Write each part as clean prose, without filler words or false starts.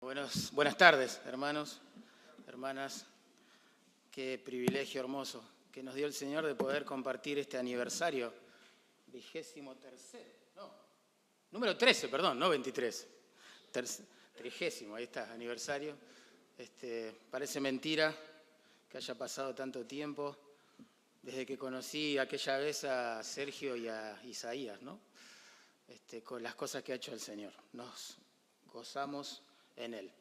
Buenas tardes, hermanos, hermanas. Qué privilegio hermoso que nos dio el Señor de poder compartir este aniversario, 23º, número 13, perdón, no 23, 30º, ahí está, aniversario. Parece mentira que haya pasado tanto tiempo desde que conocí aquella vez a Sergio y a Isaías, ¿no? Con las cosas que ha hecho el Señor. Nos gozamos en Él.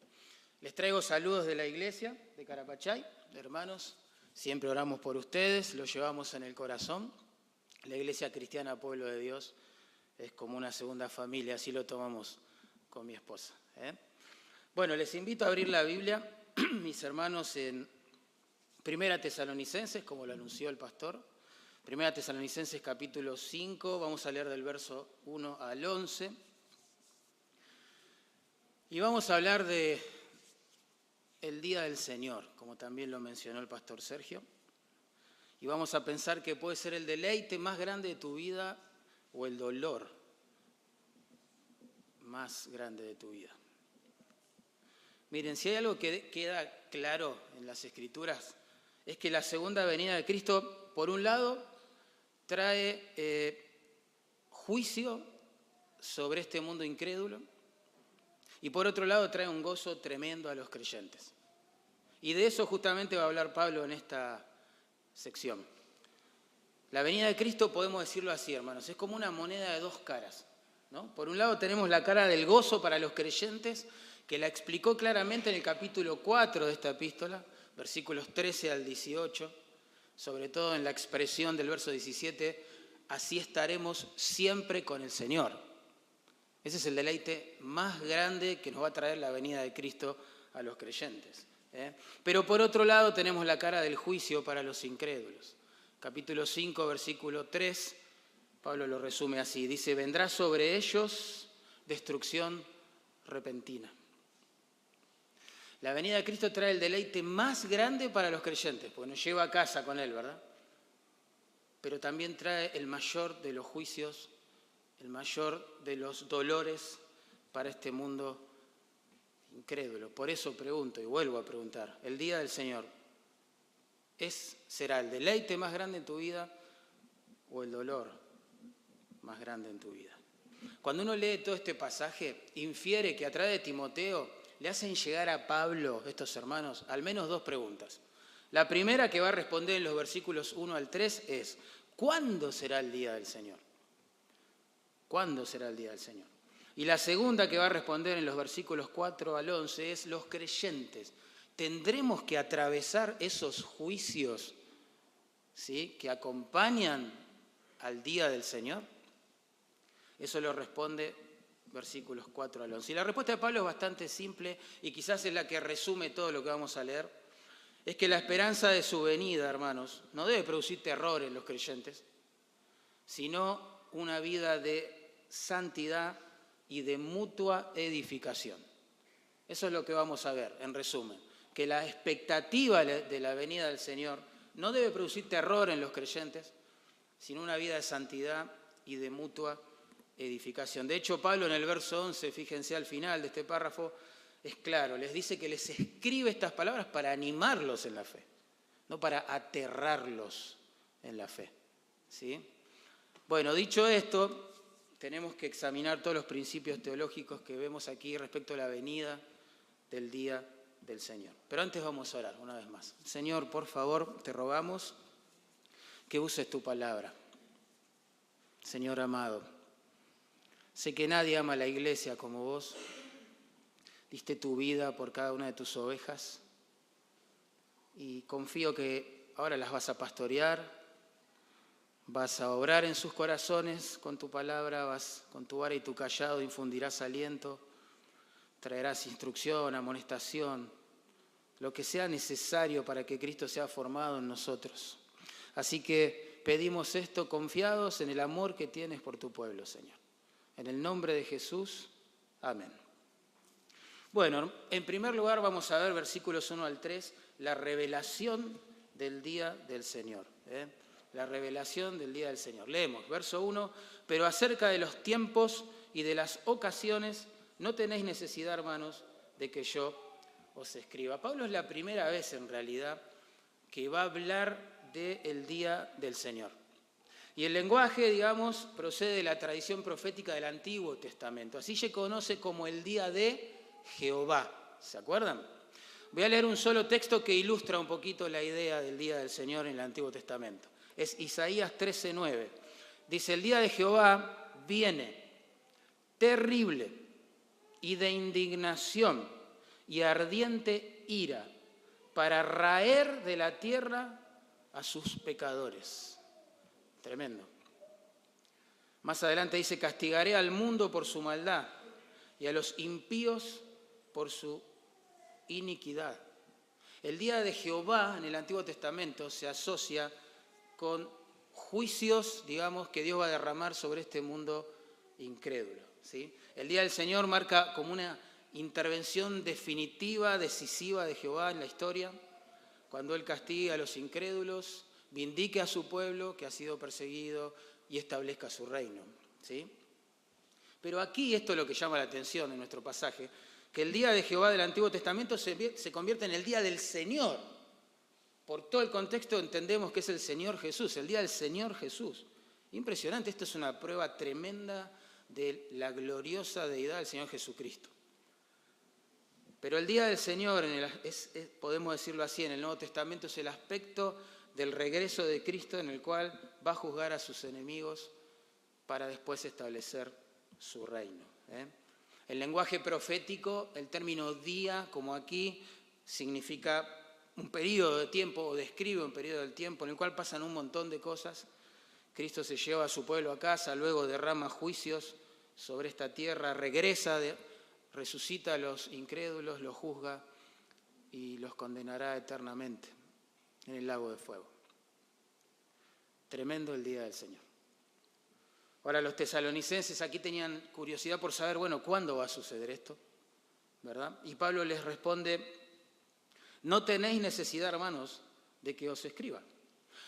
Les traigo saludos de la iglesia de Carapachay, hermanos. Siempre oramos por ustedes, los llevamos en el corazón. La iglesia cristiana Pueblo de Dios es como una segunda familia, así lo tomamos con mi esposa. Bueno, les invito a abrir la Biblia, mis hermanos, en 1 Tesalonicenses, como lo anunció el pastor. 1 Tesalonicenses capítulo 5, vamos a leer del verso 1 al 11. Y vamos a hablar de el día del Señor, como también lo mencionó el pastor Sergio. Y vamos a pensar que puede ser el deleite más grande de tu vida o el dolor más grande de tu vida. Miren, si hay algo que queda claro en las Escrituras, es que la segunda venida de Cristo, por un lado, trae juicio sobre este mundo incrédulo, y por otro lado trae un gozo tremendo a los creyentes. Y de eso justamente va a hablar Pablo en esta sección. La venida de Cristo, podemos decirlo así, hermanos, es como una moneda de dos caras, ¿no? Por un lado tenemos la cara del gozo para los creyentes, que la explicó claramente en el capítulo 4 de esta epístola, versículos 13 al 18, sobre todo en la expresión del verso 17, así estaremos siempre con el Señor. Ese es el deleite más grande que nos va a traer la venida de Cristo a los creyentes. Pero por otro lado tenemos la cara del juicio para los incrédulos. Capítulo 5, versículo 3, Pablo lo resume así. Dice, vendrá sobre ellos destrucción repentina. La venida de Cristo trae el deleite más grande para los creyentes, porque nos lleva a casa con Él, ¿verdad? Pero también trae el mayor de los juicios, el mayor de los dolores para este mundo incrédulo. Por eso pregunto y vuelvo a preguntar, el día del Señor, ¿será el deleite más grande en tu vida o el dolor más grande en tu vida? Cuando uno lee todo este pasaje, infiere que a través de Timoteo le hacen llegar a Pablo, estos hermanos, al menos dos preguntas. La primera que va a responder en los versículos 1 al 3 es, ¿cuándo será el día del Señor? ¿Cuándo será el día del Señor? Y la segunda que va a responder en los versículos 4 al 11 es, los creyentes, ¿tendremos que atravesar esos juicios, ¿sí?, que acompañan al día del Señor? Eso lo responde versículos 4 al 11. Y la respuesta de Pablo es bastante simple y quizás es la que resume todo lo que vamos a leer. Es que la esperanza de su venida, hermanos, no debe producir terror en los creyentes, sino una vida de santidad y de mutua edificación. Eso es lo que vamos a ver, en resumen. Que la expectativa de la venida del Señor no debe producir terror en los creyentes, sino una vida de santidad y de mutua edificación. De hecho, Pablo en el verso 11, fíjense al final de este párrafo, es claro, les dice que les escribe estas palabras para animarlos en la fe, no para aterrarlos en la fe. ¿Sí? Bueno, dicho esto, tenemos que examinar todos los principios teológicos que vemos aquí respecto a la venida del día del Señor. Pero antes vamos a orar una vez más. Señor, por favor, te rogamos que uses tu palabra. Señor amado, sé que nadie ama a la iglesia como vos. Diste tu vida por cada una de tus ovejas y confío que ahora las vas a pastorear, vas a obrar en sus corazones con tu palabra, vas con tu vara y tu callado infundirás aliento, traerás instrucción, amonestación, lo que sea necesario para que Cristo sea formado en nosotros. Así que pedimos esto confiados en el amor que tienes por tu pueblo, Señor. En el nombre de Jesús, amén. Bueno, en primer lugar vamos a ver versículos 1 al 3, la revelación del día del Señor. La revelación del día del Señor. Leemos, verso 1, pero acerca de los tiempos y de las ocasiones no tenéis necesidad, hermanos, de que yo os escriba. Pablo es la primera vez en realidad que va a hablar del día del Señor. Y el lenguaje, digamos, procede de la tradición profética del Antiguo Testamento. Así se conoce como el día de Jehová. ¿Se acuerdan? Voy a leer un solo texto que ilustra un poquito la idea del día del Señor en el Antiguo Testamento. Es Isaías 13:9. Dice, el día de Jehová viene terrible y de indignación y ardiente ira para raer de la tierra a sus pecadores. Tremendo. Más adelante dice, castigaré al mundo por su maldad y a los impíos por su iniquidad. El día de Jehová en el Antiguo Testamento se asocia con juicios, digamos, que Dios va a derramar sobre este mundo incrédulo, ¿sí? El día del Señor marca como una intervención definitiva, decisiva de Jehová en la historia, cuando Él castiga a los incrédulos, vindique a su pueblo que ha sido perseguido y establezca su reino, ¿sí? Pero aquí esto es lo que llama la atención en nuestro pasaje, que el día de Jehová del Antiguo Testamento se convierte en el día del Señor. Por todo el contexto entendemos que es el Señor Jesús, el día del Señor Jesús. Impresionante, esto es una prueba tremenda de la gloriosa deidad del Señor Jesucristo. Pero el día del Señor, podemos decirlo así, en el Nuevo Testamento es el aspecto del regreso de Cristo en el cual va a juzgar a sus enemigos para después establecer su reino. El lenguaje profético, el término día, como aquí, significa un periodo de tiempo, o describe un periodo del tiempo en el cual pasan un montón de cosas. Cristo se lleva a su pueblo a casa, luego derrama juicios sobre esta tierra, resucita a los incrédulos, los juzga y los condenará eternamente en el lago de fuego. Tremendo el día del Señor. Ahora, los tesalonicenses aquí tenían curiosidad por saber, bueno, ¿cuándo va a suceder esto? ¿Verdad? Y Pablo les responde, no tenéis necesidad, hermanos, de que os escriba.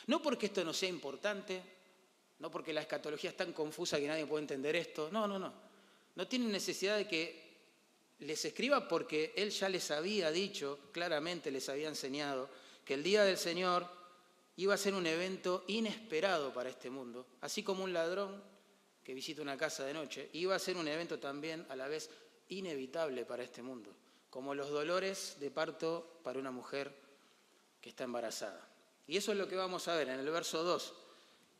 No porque esto no sea importante, no porque la escatología es tan confusa que nadie puede entender esto, no. No tienen necesidad de que les escriba porque él ya les había dicho, claramente les había enseñado, que el día del Señor iba a ser un evento inesperado para este mundo, así como un ladrón que visita una casa de noche, iba a ser un evento también a la vez inevitable para este mundo, como los dolores de parto para una mujer que está embarazada. Y eso es lo que vamos a ver en el verso 2,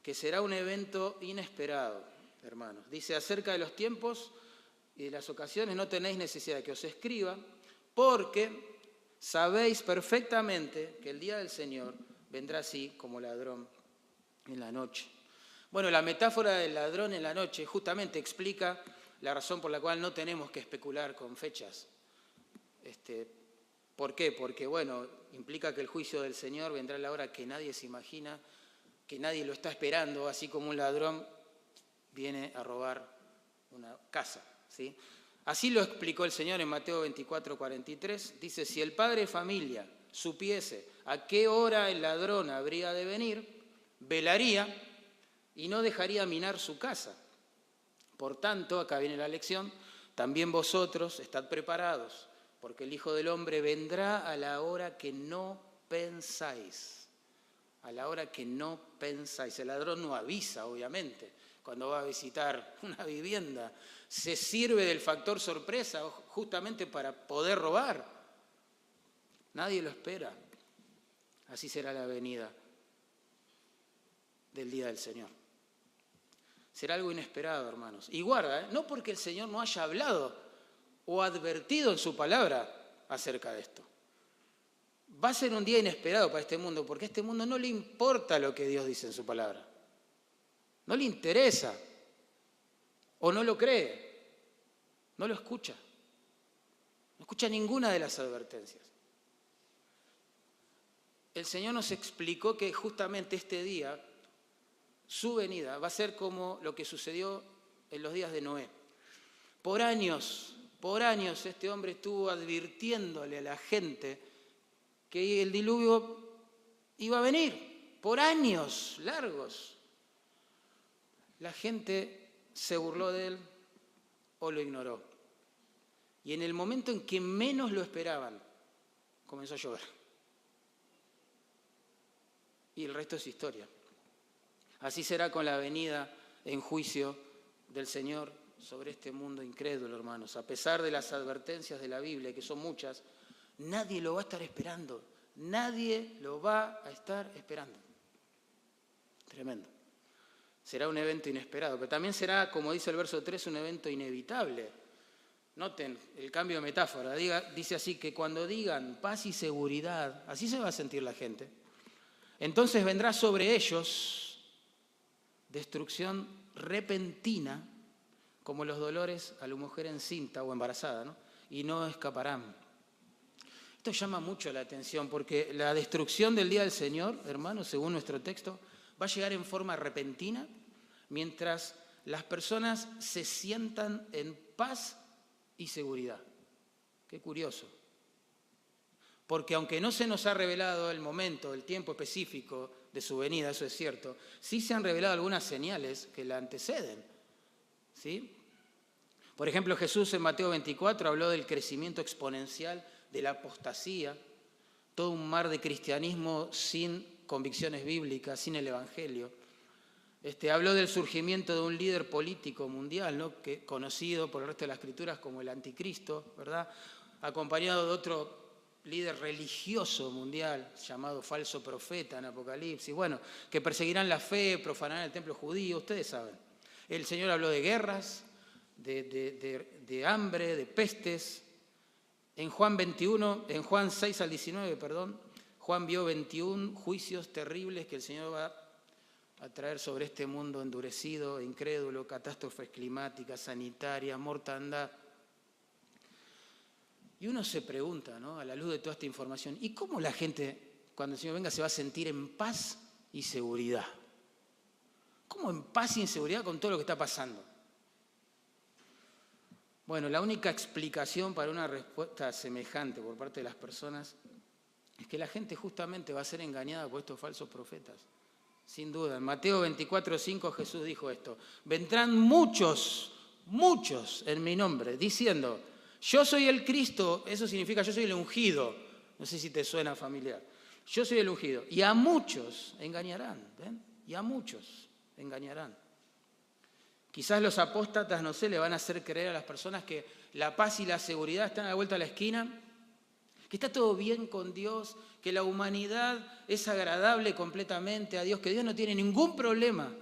que será un evento inesperado, hermanos. Dice, acerca de los tiempos y de las ocasiones no tenéis necesidad de que os escriba, porque sabéis perfectamente que el día del Señor vendrá así como ladrón en la noche. Bueno, la metáfora del ladrón en la noche justamente explica la razón por la cual no tenemos que especular con fechas. ¿Por qué? Porque, bueno, implica que el juicio del Señor vendrá a la hora que nadie se imagina, que nadie lo está esperando, así como un ladrón viene a robar una casa, ¿sí? Así lo explicó el Señor en Mateo 24:43. Dice, si el padre de familia supiese a qué hora el ladrón habría de venir, velaría y no dejaría minar su casa. Por tanto, acá viene la lección, también vosotros estad preparados, porque el Hijo del Hombre vendrá a la hora que no pensáis. A la hora que no pensáis. El ladrón no avisa, obviamente, cuando va a visitar una vivienda. Se sirve del factor sorpresa justamente para poder robar. Nadie lo espera. Así será la venida del día del Señor. Será algo inesperado, hermanos. Y guarda, no porque el Señor no haya hablado o advertido en su palabra acerca de esto. Va a ser un día inesperado para este mundo, porque a este mundo no le importa lo que Dios dice en su palabra. No le interesa. O no lo cree. No lo escucha. No escucha ninguna de las advertencias. El Señor nos explicó que justamente este día, su venida, va a ser como lo que sucedió en los días de Noé. Por años este hombre estuvo advirtiéndole a la gente que el diluvio iba a venir, por años largos. La gente se burló de él o lo ignoró. Y en el momento en que menos lo esperaban, comenzó a llover. Y el resto es historia. Así será con la venida en juicio del Señor sobre este mundo incrédulo, hermanos. A pesar de las advertencias de la Biblia, que son muchas, nadie lo va a estar esperando. Nadie lo va a estar esperando. Tremendo. Será un evento inesperado, pero también será, como dice el verso 3, un evento inevitable. Noten el cambio de metáfora. Dice así, que cuando digan paz y seguridad, así se va a sentir la gente. Entonces vendrá sobre ellos destrucción repentina, como los dolores a la mujer encinta o embarazada, ¿no? Y no escaparán. Esto llama mucho la atención porque la destrucción del día del Señor, hermanos, según nuestro texto, va a llegar en forma repentina mientras las personas se sientan en paz y seguridad. Qué curioso. Porque aunque no se nos ha revelado el momento, el tiempo específico de su venida, eso es cierto, sí se han revelado algunas señales que la anteceden. ¿Sí? Por ejemplo, Jesús en Mateo 24 habló del crecimiento exponencial de la apostasía, todo un mar de cristianismo sin convicciones bíblicas, sin el Evangelio. Habló del surgimiento de un líder político mundial, ¿no? Conocido por el resto de las Escrituras como el Anticristo, ¿verdad? Acompañado de otro líder religioso mundial llamado falso profeta en Apocalipsis, bueno, que perseguirán la fe, profanarán el templo judío, ustedes saben. El Señor habló de guerras, de hambre, de pestes. En Juan 6 al 19, Juan vio 21 juicios terribles que el Señor va a traer sobre este mundo endurecido, incrédulo, catástrofes climáticas, sanitarias, mortandad. Y uno se pregunta, ¿no?, a la luz de toda esta información, ¿y cómo la gente, cuando el Señor venga, se va a sentir en paz y seguridad? ¿Cómo en paz y en seguridad con todo lo que está pasando? Bueno, la única explicación para una respuesta semejante por parte de las personas es que la gente justamente va a ser engañada por estos falsos profetas. Sin duda, en Mateo 24:5 Jesús dijo esto: vendrán muchos en mi nombre, diciendo, yo soy el Cristo, eso significa yo soy el ungido, no sé si te suena familiar, yo soy el ungido, y a muchos engañarán, ¿ven? Y a muchos engañarán. Quizás los apóstatas, no sé, le van a hacer creer a las personas que la paz y la seguridad están a la vuelta de la esquina, que está todo bien con Dios, que la humanidad es agradable completamente a Dios, que Dios no tiene ningún problema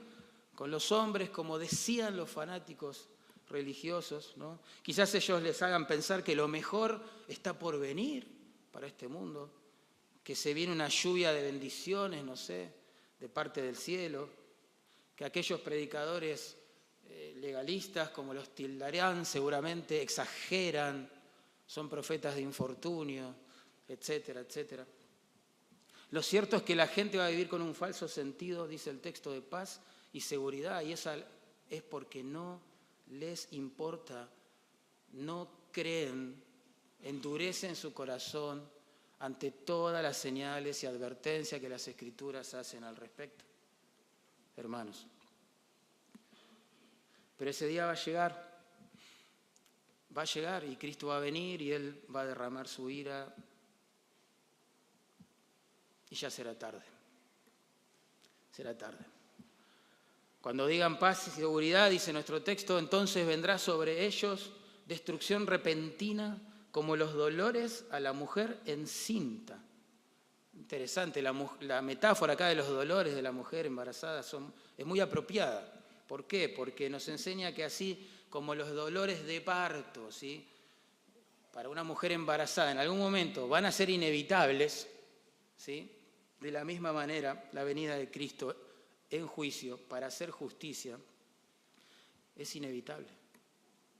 con los hombres, como decían los fanáticos religiosos, ¿no? Quizás ellos les hagan pensar que lo mejor está por venir para este mundo, que se viene una lluvia de bendiciones, no sé, de parte del cielo, que aquellos predicadores legalistas, como los tildarán seguramente, exageran, son profetas de infortunio, etcétera, etcétera. Lo cierto es que la gente va a vivir con un falso sentido, dice el texto, de paz y seguridad, y esa es porque no les importa, no creen, endurecen su corazón ante todas las señales y advertencias que las Escrituras hacen al respecto. Hermanos, pero ese día va a llegar y Cristo va a venir y Él va a derramar su ira y ya será tarde. Será tarde. Cuando digan paz y seguridad, dice nuestro texto, entonces vendrá sobre ellos destrucción repentina como los dolores a la mujer encinta. Interesante, la metáfora acá de los dolores de la mujer embarazada es muy apropiada. ¿Por qué? Porque nos enseña que así como los dolores de parto, ¿sí?, para una mujer embarazada en algún momento van a ser inevitables, ¿sí?, de la misma manera la venida de Cristo en juicio para hacer justicia es inevitable.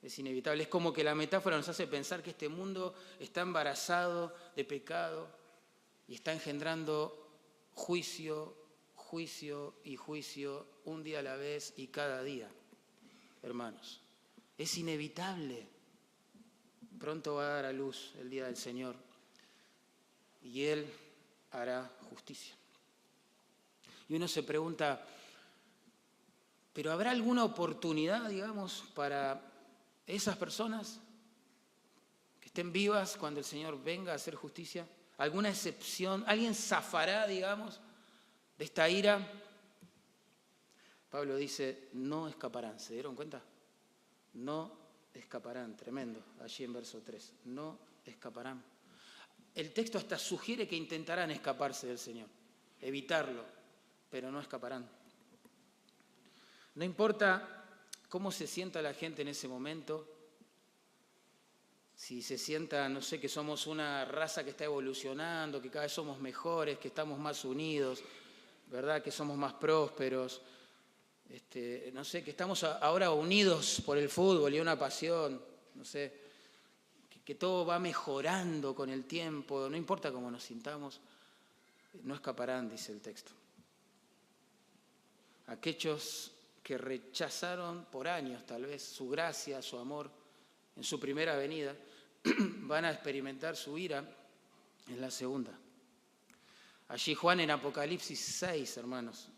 Es inevitable. Es como que la metáfora nos hace pensar que este mundo está embarazado de pecado y está engendrando juicio y juicio, un día a la vez y cada día. Hermanos, es inevitable. Pronto va a dar a luz el día del Señor y Él hará justicia. Y uno se pregunta, ¿pero habrá alguna oportunidad, digamos, para esas personas? estén vivas cuando el Señor venga a hacer justicia. ¿Alguna excepción? ¿Alguien zafará, digamos, de esta ira? Pablo dice, no escaparán. ¿Se dieron cuenta? No escaparán. Tremendo. Allí en verso 3. No escaparán. El texto hasta sugiere que intentarán escaparse del Señor, evitarlo, pero no escaparán. No importa cómo se sienta la gente en ese momento, si se sienta, no sé, que somos una raza que está evolucionando, que cada vez somos mejores, que estamos más unidos, ¿verdad? Que somos más prósperos, no sé, que estamos ahora unidos por el fútbol y una pasión, no sé, que todo va mejorando con el tiempo, no importa cómo nos sintamos, no escaparán, dice el texto. Aquellos que rechazaron por años tal vez su gracia, su amor en su primera venida, van a experimentar su ira en la segunda. Allí Juan en Apocalipsis 6, hermanos,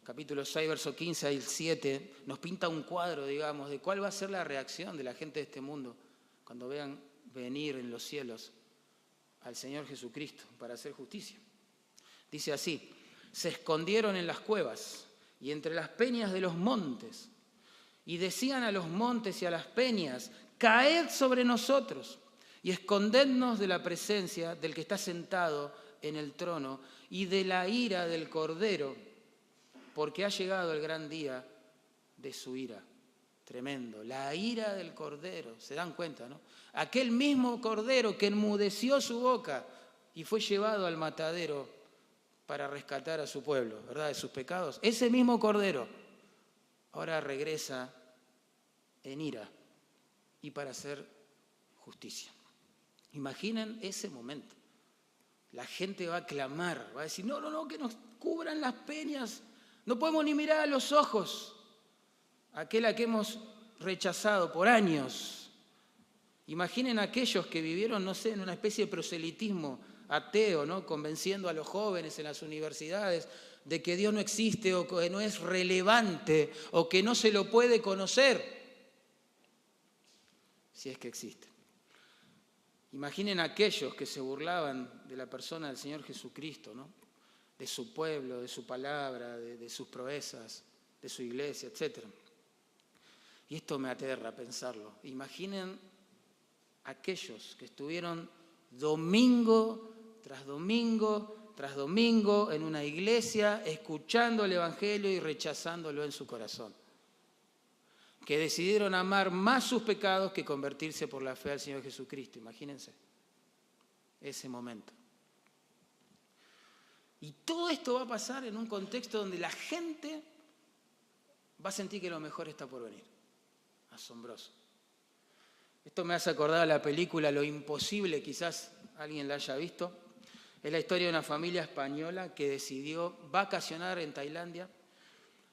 capítulo 6, verso 15 al 7, nos pinta un cuadro, digamos, de cuál va a ser la reacción de la gente de este mundo cuando vean venir en los cielos al Señor Jesucristo para hacer justicia. Dice así, se escondieron en las cuevas y entre las peñas de los montes y decían a los montes y a las peñas, caed sobre nosotros y escondednos de la presencia del que está sentado en el trono y de la ira del Cordero, porque ha llegado el gran día de su ira. Tremendo, la ira del Cordero, se dan cuenta, ¿no? Aquel mismo Cordero que enmudeció su boca y fue llevado al matadero para rescatar a su pueblo, ¿verdad? De sus pecados. Ese mismo Cordero ahora regresa en ira y para hacer justicia. Imaginen ese momento. La gente va a clamar, va a decir, no, que nos cubran las peñas. No podemos ni mirar a los ojos aquel a que hemos rechazado por años. Imaginen aquellos que vivieron, no sé, en una especie de proselitismo ateo, ¿no? Convenciendo a los jóvenes en las universidades de que Dios no existe o que no es relevante o que no se lo puede conocer, si es que existe. Imaginen aquellos que se burlaban de la persona del Señor Jesucristo, ¿no? De su pueblo, de su palabra, de sus proezas, de su iglesia, etc. Y esto me aterra pensarlo. Imaginen aquellos que estuvieron domingo tras domingo tras domingo en una iglesia escuchando el Evangelio y rechazándolo en su corazón. Que decidieron amar más sus pecados que convertirse por la fe al Señor Jesucristo. Imagínense ese momento. Y todo esto va a pasar en un contexto donde la gente va a sentir que lo mejor está por venir. Asombroso. Esto me hace acordar a la película Lo Imposible, quizás alguien la haya visto. Es la historia de una familia española que decidió vacacionar en Tailandia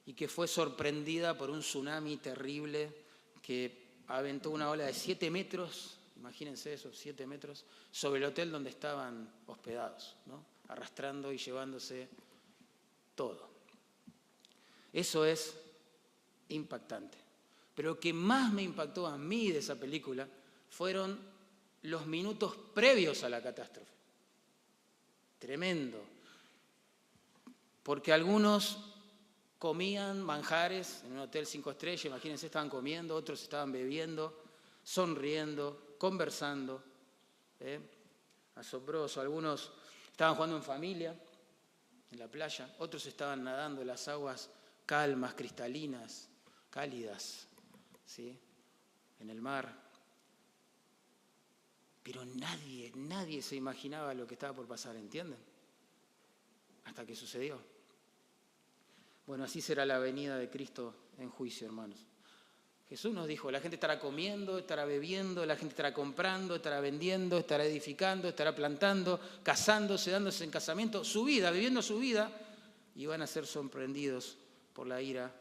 y que fue sorprendida por un tsunami terrible que aventó una ola de 7 metros, imagínense eso, 7 metros, sobre el hotel donde estaban hospedados, ¿no? Arrastrando y llevándose todo. Eso es impactante. Pero lo que más me impactó a mí de esa película fueron los minutos previos a la catástrofe. Tremendo. Porque algunos comían manjares en un hotel 5 estrellas, imagínense, estaban comiendo, otros estaban bebiendo, sonriendo, conversando. Asombroso. Algunos estaban jugando en familia en la playa, otros estaban nadando en las aguas calmas, cristalinas, cálidas, ¿sí? En el mar. Pero nadie se imaginaba lo que estaba por pasar, ¿entienden? Hasta que sucedió. Bueno, así será la venida de Cristo en juicio, hermanos. Jesús nos dijo, la gente estará comiendo, estará bebiendo, la gente estará comprando, estará vendiendo, estará edificando, estará plantando, casándose, dándose en casamiento, su vida, viviendo su vida, y van a ser sorprendidos por la ira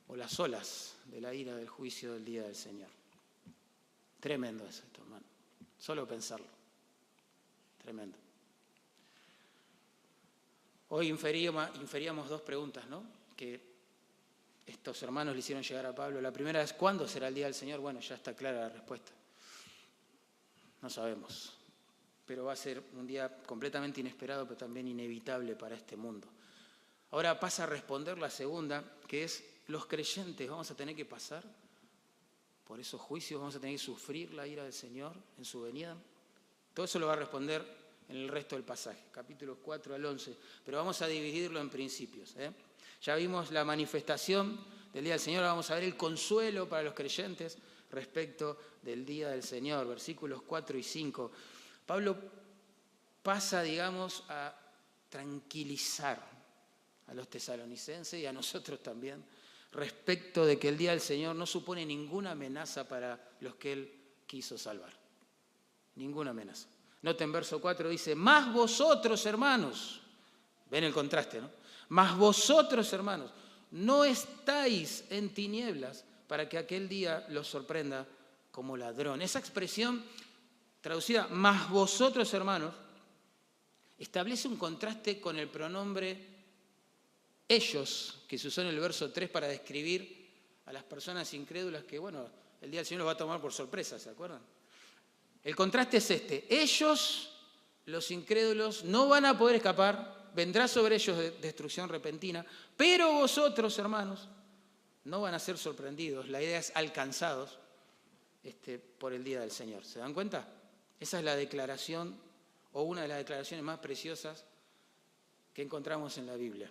o las olas de la ira del juicio del día del Señor. Tremendo es esto, hermano. Solo pensarlo. Tremendo. Hoy inferíamos 2 preguntas, ¿no? Que estos hermanos le hicieron llegar a Pablo. La primera es, ¿cuándo será el día del Señor? Bueno, ya está clara la respuesta. No sabemos. Pero va a ser un día completamente inesperado, pero también inevitable para este mundo. Ahora pasa a responder la segunda, que es: los creyentes vamos a tener que pasar por esos juicios, vamos a tener que sufrir la ira del Señor en su venida. Todo eso lo va a responder en el resto del pasaje, capítulos 4 al 11, pero vamos a dividirlo en principios. Ya vimos la manifestación del día del Señor, ahora vamos a ver el consuelo para los creyentes respecto del día del Señor, versículos 4 y 5. Pablo pasa, digamos, a tranquilizar a los tesalonicenses y a nosotros también respecto de que el día del Señor no supone ninguna amenaza para los que Él quiso salvar. Ninguna amenaza. Noten, verso 4 dice: más vosotros, hermanos, ven el contraste, ¿no? Más vosotros, hermanos, no estáis en tinieblas para que aquel día los sorprenda como ladrón. Esa expresión traducida, más vosotros, hermanos, establece un contraste con el pronombre ellos, que se usó en el verso 3 para describir a las personas incrédulas que, bueno, el día del Señor los va a tomar por sorpresa, ¿se acuerdan? El contraste es este: ellos, los incrédulos, no van a poder escapar, vendrá sobre ellos destrucción repentina, pero vosotros, hermanos, no van a ser sorprendidos, la idea es alcanzados por el día del Señor. ¿Se dan cuenta? Esa es la declaración, o una de las declaraciones más preciosas que encontramos en la Biblia,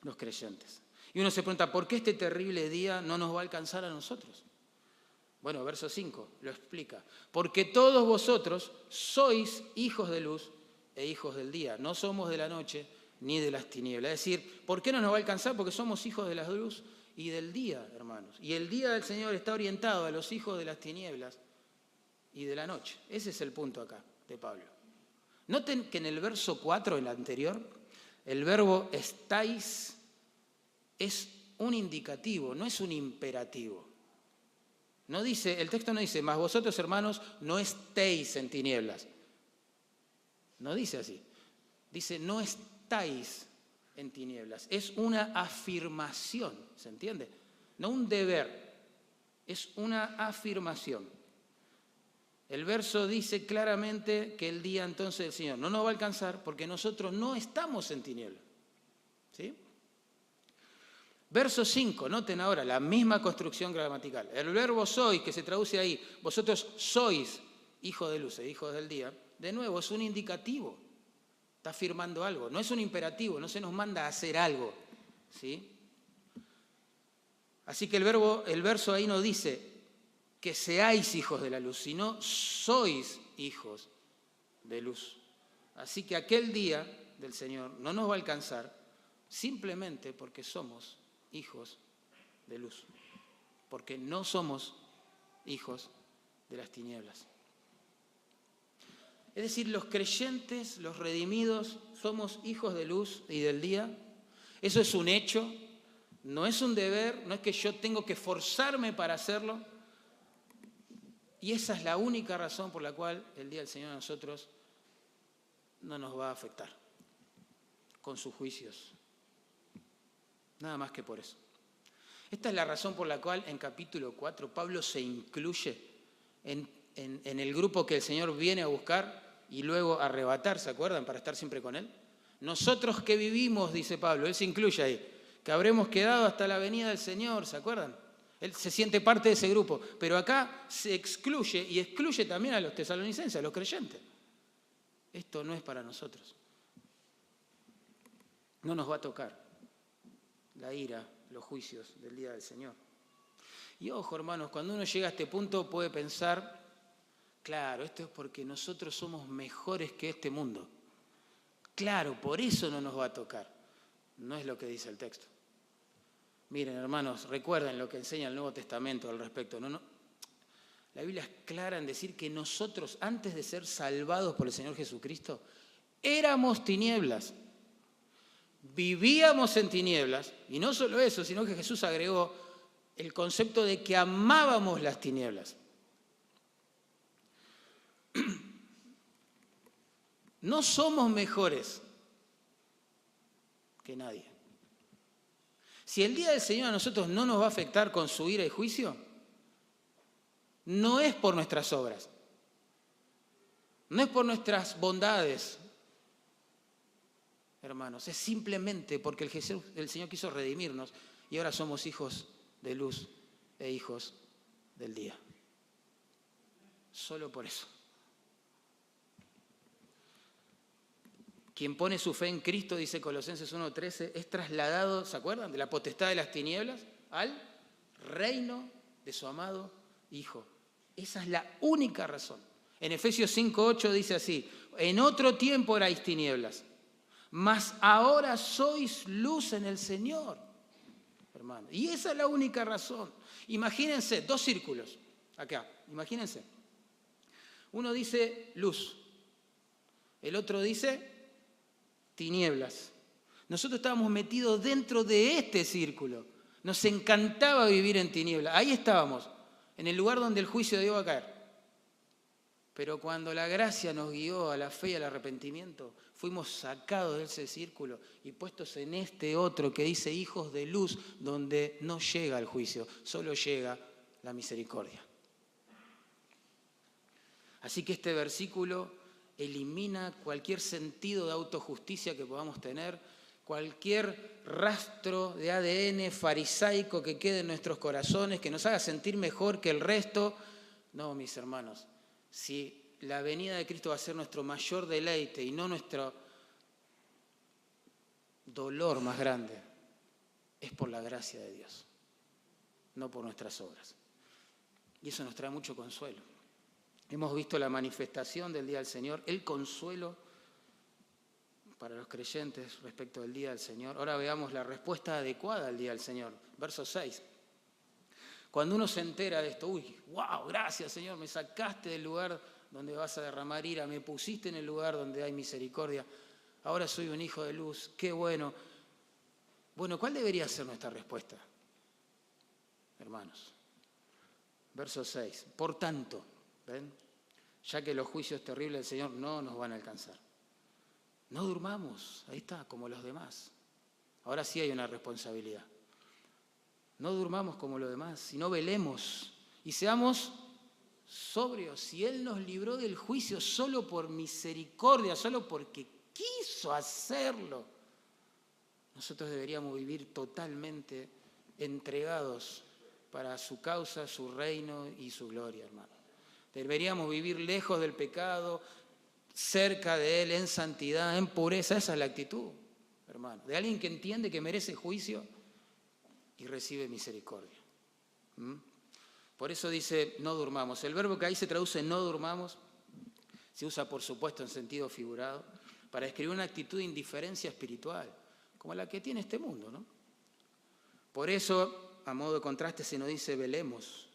los creyentes. Y uno se pregunta, ¿por qué este terrible día no nos va a alcanzar a nosotros? Bueno, verso 5 lo explica. Porque todos vosotros sois hijos de luz e hijos del día. No somos de la noche ni de las tinieblas. Es decir, ¿por qué no nos va a alcanzar? Porque somos hijos de la luz y del día, hermanos. Y el día del Señor está orientado a los hijos de las tinieblas y de la noche. Ese es el punto acá de Pablo. Noten que en el verso 4, el anterior, el verbo estáis es un indicativo, no es un imperativo. No dice, el texto no dice, mas vosotros, hermanos, no estéis en tinieblas. No dice así. Dice, no estáis en tinieblas. Es una afirmación, ¿se entiende? No un deber, es una afirmación. El verso dice claramente que el día entonces del Señor no nos va a alcanzar porque nosotros no estamos en tinieblas. ¿Sí? Verso 5, noten ahora la misma construcción gramatical. El verbo sois, que se traduce ahí, vosotros sois hijos de luz e hijos del día, de nuevo es un indicativo. Está afirmando algo, no es un imperativo, no se nos manda a hacer algo. ¿Sí? Así que el verso ahí no dice que seáis hijos de la luz, sino sois hijos de luz. Así que aquel día del Señor no nos va a alcanzar simplemente porque somos hijos de luz, porque no somos hijos de las tinieblas. Es decir, los creyentes, los redimidos, somos hijos de luz y del día. Eso es un hecho, no es un deber, no es que yo tengo que forzarme para hacerlo. Y esa es la única razón por la cual el día del Señor a nosotros no nos va a afectar con sus juicios. Nada más que por eso. Esta es la razón por la cual en capítulo 4 Pablo se incluye en el grupo que el Señor viene a buscar y luego a arrebatar, ¿se acuerdan? Para estar siempre con Él. Nosotros que vivimos, dice Pablo, Él se incluye ahí, que habremos quedado hasta la venida del Señor, ¿se acuerdan? Él se siente parte de ese grupo, pero acá se excluye y excluye también a los tesalonicenses, a los creyentes. Esto no es para nosotros. No nos va a tocar la ira, los juicios del día del Señor. Y ojo, hermanos, cuando uno llega a este punto puede pensar, claro, esto es porque nosotros somos mejores que este mundo. Claro, por eso no nos va a tocar. No es lo que dice el texto. Miren, hermanos, recuerden lo que enseña el Nuevo Testamento al respecto. No. La Biblia es clara en decir que nosotros, antes de ser salvados por el Señor Jesucristo, éramos tinieblas. Vivíamos en tinieblas, y no solo eso, sino que Jesús agregó el concepto de que amábamos las tinieblas. No somos mejores que nadie. Si el día del Señor a nosotros no nos va a afectar con su ira y juicio, no es por nuestras obras, No es por nuestras bondades, hermanos, es simplemente porque el Señor quiso redimirnos y ahora somos hijos de luz e hijos del día. Solo por eso. Quien pone su fe en Cristo, dice Colosenses 1:13, es trasladado, ¿se acuerdan?, de la potestad de las tinieblas al reino de su amado Hijo. Esa es la única razón. En Efesios 5:8 dice así: en otro tiempo erais tinieblas, mas ahora sois luz en el Señor, hermano. Y esa es la única razón. Imagínense, 2 círculos, acá, imagínense. Uno dice luz, el otro dice tinieblas. Nosotros estábamos metidos dentro de este círculo. Nos encantaba vivir en tinieblas. Ahí estábamos, en el lugar donde el juicio de Dios va a caer. Pero cuando la gracia nos guió a la fe y al arrepentimiento, fuimos sacados de ese círculo y puestos en este otro que dice hijos de luz, donde no llega el juicio, solo llega la misericordia. Así que este versículo elimina cualquier sentido de autojusticia que podamos tener, cualquier rastro de ADN farisaico que quede en nuestros corazones, que nos haga sentir mejor que el resto. No, mis hermanos, si la venida de Cristo va a ser nuestro mayor deleite y no nuestro dolor más grande, es por la gracia de Dios, no por nuestras obras. Y eso nos trae mucho consuelo. Hemos visto la manifestación del Día del Señor, el consuelo para los creyentes respecto del Día del Señor. Ahora veamos la respuesta adecuada al Día del Señor. Verso 6. Cuando uno se entera de esto, wow, gracias Señor, me sacaste del lugar donde vas a derramar ira, me pusiste en el lugar donde hay misericordia, ahora soy un hijo de luz, qué bueno. Bueno, ¿cuál debería ser nuestra respuesta, hermanos? Verso 6. Por tanto, ¿ven?, ya que los juicios terribles del Señor no nos van a alcanzar, no durmamos, ahí está, como los demás. Ahora sí hay una responsabilidad. No durmamos como los demás, sino velemos y seamos sobrios. Si Él nos libró del juicio solo por misericordia, solo porque quiso hacerlo, nosotros deberíamos vivir totalmente entregados para su causa, su reino y su gloria, hermano. Deberíamos vivir lejos del pecado, cerca de Él, en santidad, en pureza. Esa es la actitud, hermano, de alguien que entiende que merece juicio y recibe misericordia. Por eso dice no durmamos. El verbo que ahí se traduce no durmamos se usa, por supuesto, en sentido figurado para describir una actitud de indiferencia espiritual, como la que tiene este mundo, ¿no? Por eso, a modo de contraste, se nos dice velemos.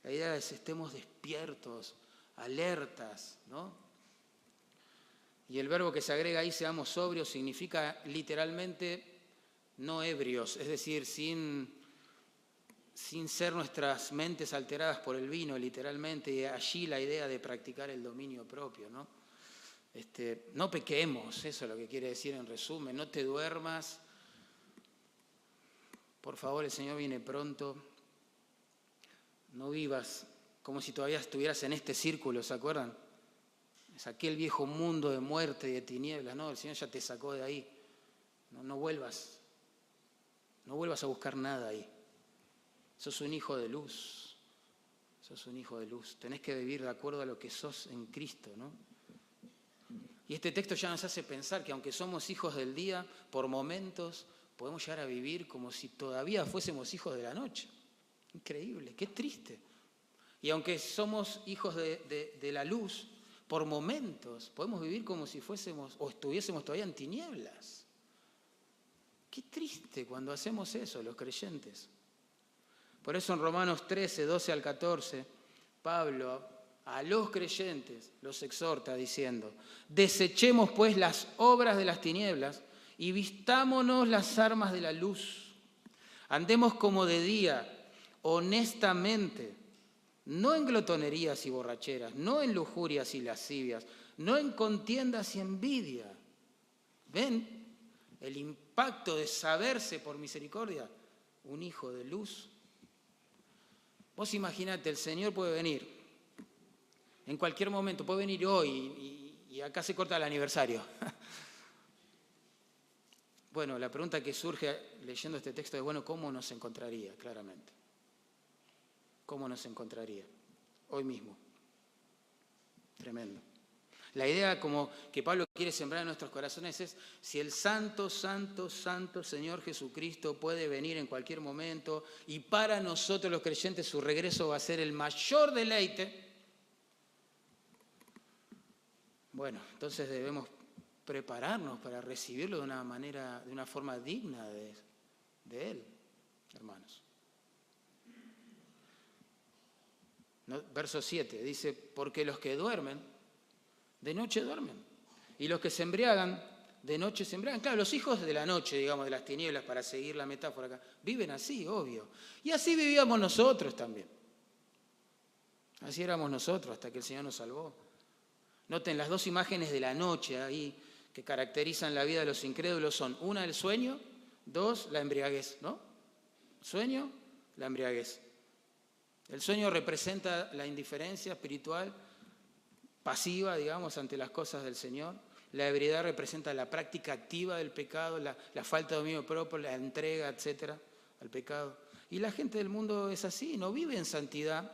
La idea es estemos despiertos, alertas, ¿no? Y el verbo que se agrega ahí, seamos sobrios, significa literalmente no ebrios, es decir, sin ser nuestras mentes alteradas por el vino, literalmente, y allí la idea de practicar el dominio propio, ¿no? No pequemos, eso es lo que quiere decir en resumen, no te duermas. Por favor, el Señor viene pronto. No vivas como si todavía estuvieras en este círculo, ¿se acuerdan? Es aquel viejo mundo de muerte y de tinieblas. No, el Señor ya te sacó de ahí. No vuelvas. No vuelvas a buscar nada ahí. Sos un hijo de luz. Sos un hijo de luz. Tenés que vivir de acuerdo a lo que sos en Cristo, ¿no? Y este texto ya nos hace pensar que aunque somos hijos del día, por momentos podemos llegar a vivir como si todavía fuésemos hijos de la noche. Increíble, qué triste. Y aunque somos hijos de la luz, por momentos podemos vivir como si fuésemos o estuviésemos todavía en tinieblas. Qué triste cuando hacemos eso, los creyentes. Por eso en Romanos 13, 12 al 14, Pablo a los creyentes los exhorta diciendo: desechemos pues las obras de las tinieblas y vistámonos las armas de la luz. Andemos como de día, honestamente, no en glotonerías y borracheras, no en lujurias y lascivias, no en contiendas y envidia. ¿Ven el impacto de saberse por misericordia un hijo de luz? Vos imaginate, el Señor puede venir en cualquier momento, puede venir hoy Y acá se corta el aniversario. Bueno, la pregunta que surge leyendo este texto es, bueno, ¿cómo nos encontraría? Claramente. ¿Cómo nos encontraría? Hoy mismo. Tremendo. La idea como que Pablo quiere sembrar en nuestros corazones es, si el santo, santo, santo Señor Jesucristo puede venir en cualquier momento y para nosotros los creyentes su regreso va a ser el mayor deleite, bueno, entonces debemos prepararnos para recibirlo de una manera, de una forma digna de Él, hermanos. ¿No? Verso 7 dice, porque los que duermen, de noche duermen, y los que se embriagan, de noche se embriagan. Claro, los hijos de la noche, digamos, de las tinieblas, para seguir la metáfora acá, viven así, obvio. Y así vivíamos nosotros también. Así éramos nosotros hasta que el Señor nos salvó. Noten, las dos imágenes de la noche ahí que caracterizan la vida de los incrédulos son, una, el sueño, dos, la embriaguez, ¿no? Sueño, la embriaguez. El sueño representa la indiferencia espiritual, pasiva, digamos, ante las cosas del Señor. La ebriedad representa la práctica activa del pecado, la falta de dominio propio, la entrega, etcétera, al pecado. Y la gente del mundo es así, no vive en santidad.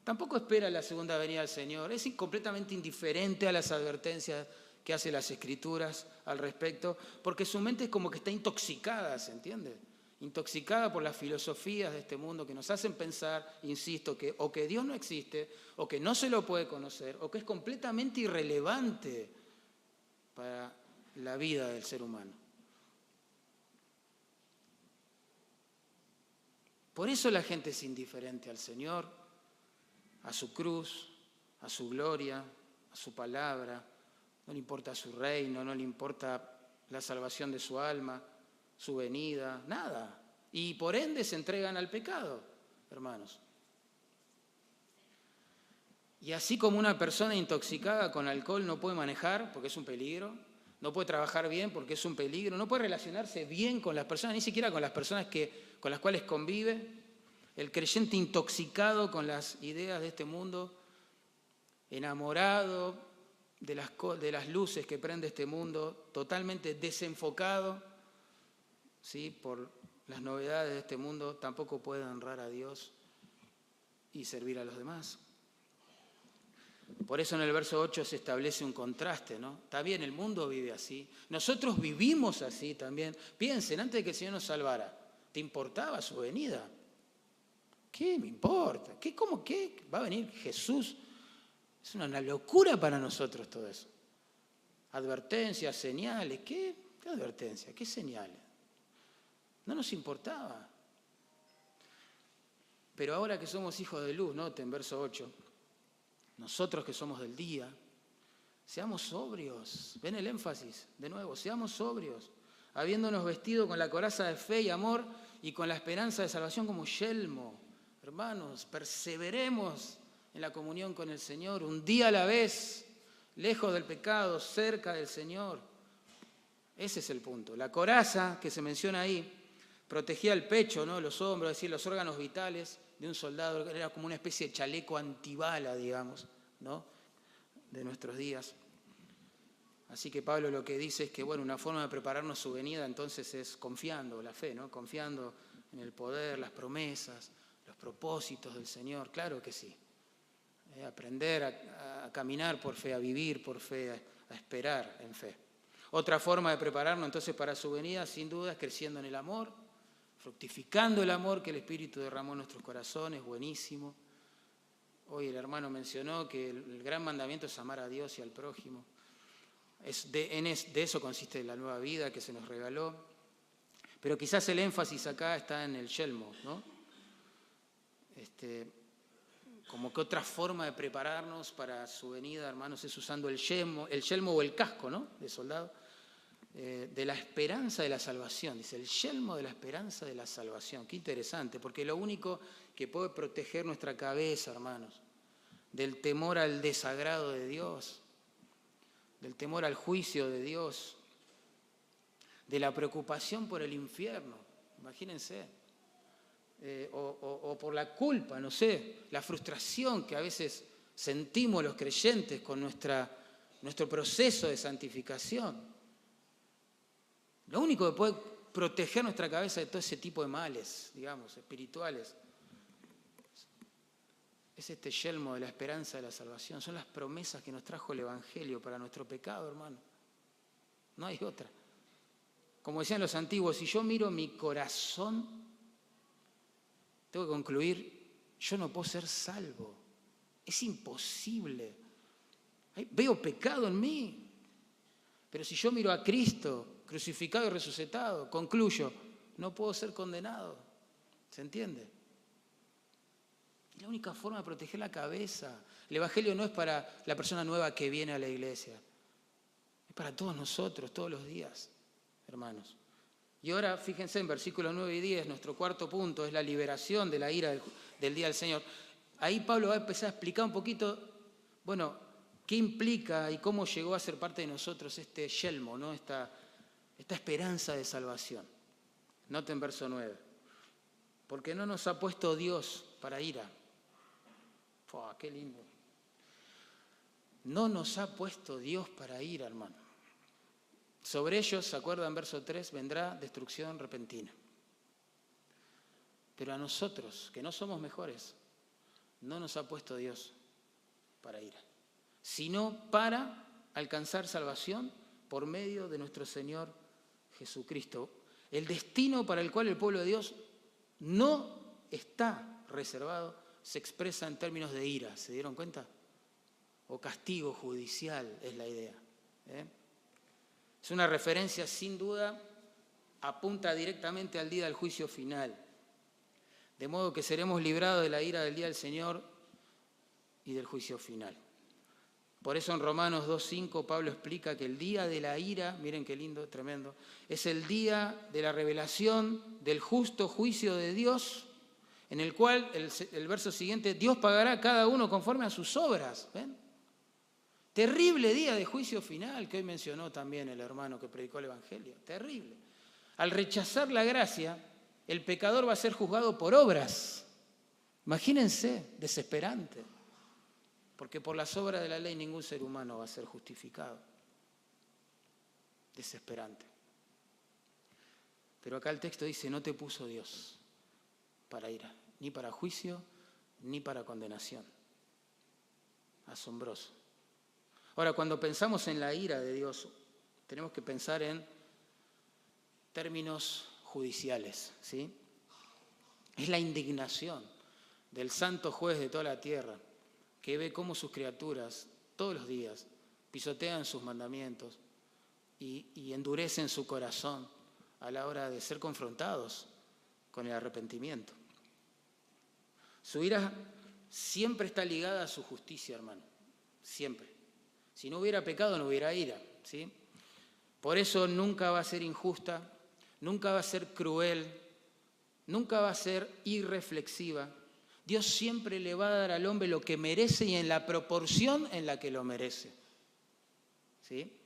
Tampoco espera la segunda venida del Señor. Es completamente indiferente a las advertencias que hace las Escrituras al respecto, porque su mente es como que está intoxicada, ¿se entiende? Intoxicada por las filosofías de este mundo que nos hacen pensar, insisto, que o que Dios no existe, o que no se lo puede conocer, o que es completamente irrelevante para la vida del ser humano. Por eso la gente es indiferente al Señor, a su cruz, a su gloria, a su palabra. No le importa su reino, no le importa la salvación de su alma, su venida, nada. Y por ende se entregan al pecado, hermanos. Y así como una persona intoxicada con alcohol no puede manejar porque es un peligro, no puede trabajar bien porque es un peligro, no puede relacionarse bien con las personas, ni siquiera con las personas con las cuales convive. El creyente intoxicado con las ideas de este mundo, enamorado de las luces que prende este mundo, totalmente desenfocado, ¿sí?, por las novedades de este mundo, tampoco puede honrar a Dios y servir a los demás. Por eso en el verso 8 se establece un contraste, ¿no? Está bien, el mundo vive así, nosotros vivimos así también. Piensen, antes de que el Señor nos salvara, ¿te importaba su venida? ¿Qué me importa? ¿Cómo qué? ¿Va a venir Jesús? Es una locura para nosotros todo eso. Advertencias, señales. ¿Qué advertencias? ¿Qué señales? No nos importaba. Pero ahora que somos hijos de luz, noten, verso 8, nosotros que somos del día, seamos sobrios. ¿Ven el énfasis? De nuevo, seamos sobrios, habiéndonos vestido con la coraza de fe y amor y con la esperanza de salvación como yelmo. Hermanos, perseveremos en la comunión con el Señor, un día a la vez, lejos del pecado, cerca del Señor. Ese es el punto. La coraza que se menciona ahí protegía el pecho, ¿no?, los hombros, es decir, los órganos vitales de un soldado. Era como una especie de chaleco antibala, digamos, ¿no?, de nuestros días. Así que Pablo lo que dice es que, bueno, una forma de prepararnos su venida entonces es confiando, la fe, ¿no?, confiando en el poder, las promesas, los propósitos del Señor. Claro que sí. Aprender a caminar por fe, a vivir por fe, a esperar en fe. Otra forma de prepararnos entonces para su venida, sin duda, es creciendo en el amor, fructificando el amor que el Espíritu derramó en nuestros corazones, buenísimo. Hoy el hermano mencionó que el gran mandamiento es amar a Dios y al prójimo. De eso consiste la nueva vida que se nos regaló. Pero quizás el énfasis acá está en el yelmo, ¿no? Como que otra forma de prepararnos para su venida, hermanos, es usando el yelmo o el casco, ¿no?, de soldado, de la esperanza de la salvación. Dice, el yelmo de la esperanza de la salvación. Qué interesante, porque lo único que puede proteger nuestra cabeza, hermanos, del temor al desagrado de Dios, del temor al juicio de Dios, de la preocupación por el infierno, imagínense, o por la culpa, no sé, la frustración que a veces sentimos los creyentes con nuestra nuestro proceso de santificación. Lo único que puede proteger nuestra cabeza de todo ese tipo de males, digamos, espirituales, es este yelmo de la esperanza de la salvación. Son las promesas que nos trajo el Evangelio para nuestro pecado, hermano. No hay otra. Como decían los antiguos, si yo miro mi corazón, tengo que concluir, yo no puedo ser salvo. Es imposible. Veo pecado en mí. Pero si yo miro a Cristo, crucificado y resucitado, concluyo, no puedo ser condenado. ¿Se entiende? Es la única forma de proteger la cabeza. El Evangelio no es para la persona nueva que viene a la iglesia. Es para todos nosotros, todos los días, hermanos. Y ahora, fíjense en versículos 9 y 10, nuestro cuarto punto es la liberación de la ira del día del Señor. Ahí Pablo va a empezar a explicar un poquito, bueno, qué implica y cómo llegó a ser parte de nosotros este yelmo, ¿no? Esta esperanza de salvación. Noten verso 9. Porque no nos ha puesto Dios para ira. ¡Qué lindo! No nos ha puesto Dios para ira, hermano. Sobre ellos, ¿se acuerdan? Verso 3, vendrá destrucción repentina. Pero a nosotros, que no somos mejores, no nos ha puesto Dios para ira, sino para alcanzar salvación por medio de nuestro Señor Jesucristo. El destino para el cual el pueblo de Dios no está reservado se expresa en términos de ira, ¿se dieron cuenta? O castigo judicial es la idea. Es una referencia, sin duda, apunta directamente al día del juicio final. De modo que seremos librados de la ira del día del Señor y del juicio final. Por eso en Romanos 2:5 Pablo explica que el día de la ira, miren qué lindo, tremendo, es el día de la revelación del justo juicio de Dios, en el cual, el verso siguiente, Dios pagará a cada uno conforme a sus obras. ¿Ven? Terrible día de juicio final, que hoy mencionó también el hermano que predicó el Evangelio. Terrible. Al rechazar la gracia, el pecador va a ser juzgado por obras. Imagínense, desesperante. Porque por las obras de la ley ningún ser humano va a ser justificado. Desesperante. Pero acá el texto dice, no te puso Dios para ira, ni para juicio, ni para condenación. Asombroso. Ahora, cuando pensamos en la ira de Dios, tenemos que pensar en términos judiciales, ¿sí? Es la indignación del santo juez de toda la tierra, que ve cómo sus criaturas todos los días pisotean sus mandamientos y endurecen su corazón a la hora de ser confrontados con el arrepentimiento. Su ira siempre está ligada a su justicia, hermano, siempre. Si no hubiera pecado, no hubiera ira, ¿sí? Por eso nunca va a ser injusta, nunca va a ser cruel, nunca va a ser irreflexiva. Dios siempre le va a dar al hombre lo que merece y en la proporción en la que lo merece, ¿sí?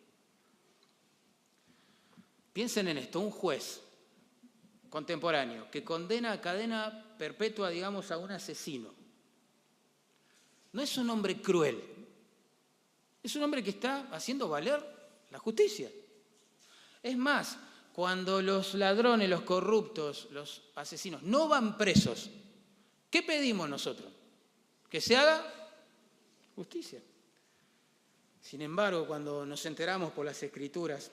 Piensen en esto, un juez contemporáneo que condena a cadena perpetua, digamos, a un asesino. No es un hombre cruel. Es un hombre que está haciendo valer la justicia. Es más, cuando los ladrones, los corruptos, los asesinos no van presos, ¿qué pedimos nosotros? Que se haga justicia. Sin embargo, cuando nos enteramos por las Escrituras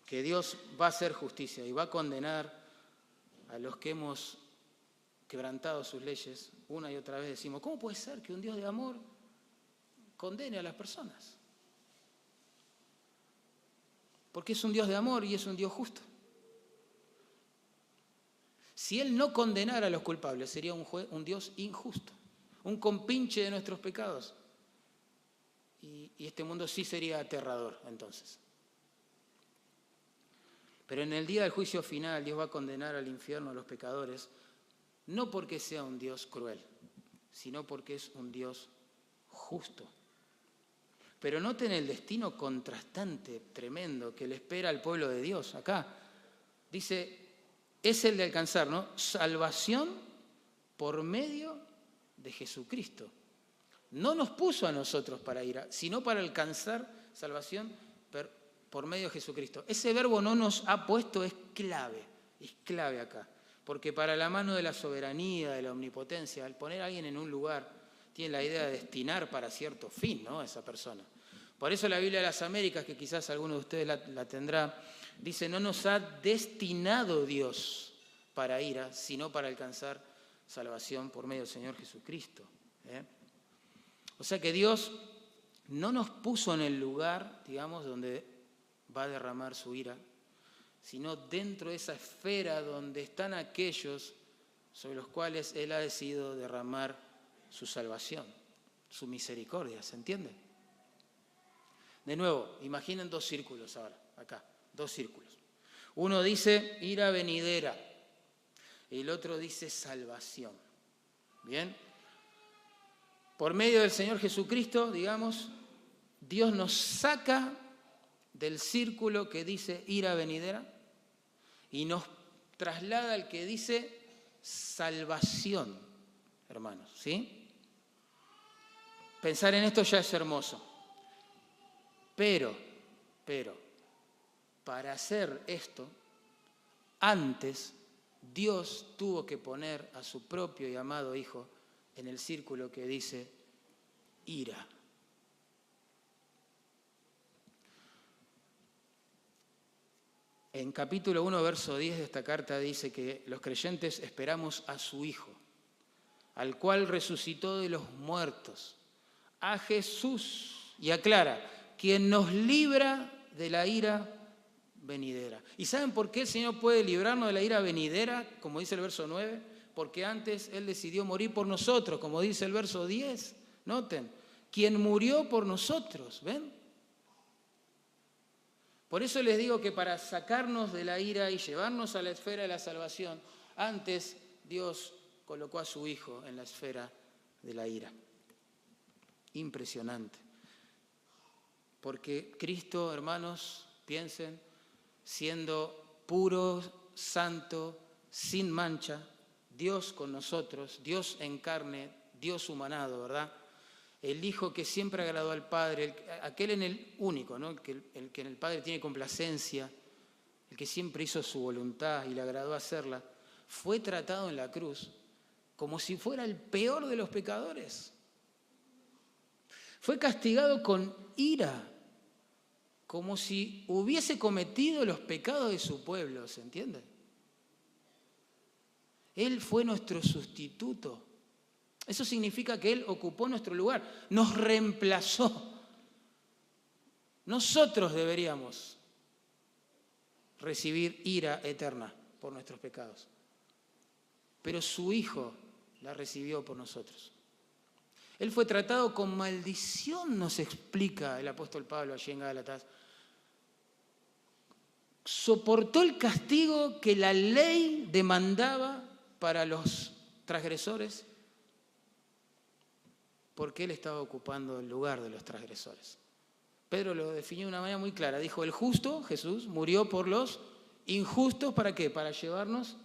que Dios va a hacer justicia y va a condenar a los que hemos quebrantado sus leyes, una y otra vez decimos, ¿cómo puede ser que un Dios de amor condene a las personas? Porque es un Dios de amor y es un Dios justo. Si Él no condenara a los culpables, sería un Dios injusto, un compinche de nuestros pecados. Y este mundo sí sería aterrador, entonces. Pero en el día del juicio final, Dios va a condenar al infierno a los pecadores, no porque sea un Dios cruel, sino porque es un Dios justo. Pero noten el destino contrastante, tremendo, que le espera al pueblo de Dios. Acá dice, es el de alcanzar, ¿no? Salvación por medio de Jesucristo. No nos puso a nosotros para ira, sino para alcanzar salvación por medio de Jesucristo. Ese verbo no nos ha puesto es clave acá. Porque para la mano de la soberanía, de la omnipotencia, al poner a alguien en un lugar, tiene la idea de destinar para cierto fin, ¿no?, a esa persona. Por eso la Biblia de las Américas, que quizás alguno de ustedes la tendrá, dice, no nos ha destinado Dios para ira, sino para alcanzar salvación por medio del Señor Jesucristo. O sea que Dios no nos puso en el lugar, digamos, donde va a derramar su ira, sino dentro de esa esfera donde están aquellos sobre los cuales Él ha decidido derramar su salvación, su misericordia, ¿se entiende? De nuevo, imaginen 2 círculos ahora, acá, 2 círculos. Uno dice ira venidera, el otro dice salvación. ¿Bien? Por medio del Señor Jesucristo, digamos, Dios nos saca del círculo que dice ira venidera y nos traslada al que dice salvación, hermanos, ¿sí? Pensar en esto ya es hermoso. Pero, para hacer esto, antes Dios tuvo que poner a su propio y amado Hijo en el círculo que dice ira. En capítulo 1, verso 10 de esta carta dice que los creyentes esperamos a su Hijo, al cual resucitó de los muertos, a Jesús, y aclara, quien nos libra de la ira venidera. ¿Y saben por qué el Señor puede librarnos de la ira venidera, como dice el verso 9? Porque antes Él decidió morir por nosotros, como dice el verso 10. Noten, quien murió por nosotros, ¿ven? Por eso les digo que para sacarnos de la ira y llevarnos a la esfera de la salvación, antes Dios colocó a su Hijo en la esfera de la ira. Impresionante. Porque Cristo, hermanos, piensen, siendo puro, santo, sin mancha, Dios con nosotros, Dios en carne, Dios humanado, ¿verdad? El Hijo que siempre agradó al Padre, aquel en el único, ¿no? El que en el Padre tiene complacencia, el que siempre hizo su voluntad y le agradó hacerla, fue tratado en la cruz como si fuera el peor de los pecadores. Fue castigado con ira, como si hubiese cometido los pecados de su pueblo, ¿se entiende? Él fue nuestro sustituto. Eso significa que Él ocupó nuestro lugar, nos reemplazó. Nosotros deberíamos recibir ira eterna por nuestros pecados, pero su Hijo la recibió por nosotros. Él fue tratado con maldición, nos explica el apóstol Pablo allí en Gálatas. Soportó el castigo que la ley demandaba para los transgresores, porque Él estaba ocupando el lugar de los transgresores. Pedro lo definió de una manera muy clara. Dijo, el justo, Jesús, murió por los injustos, ¿para qué? Para llevarnos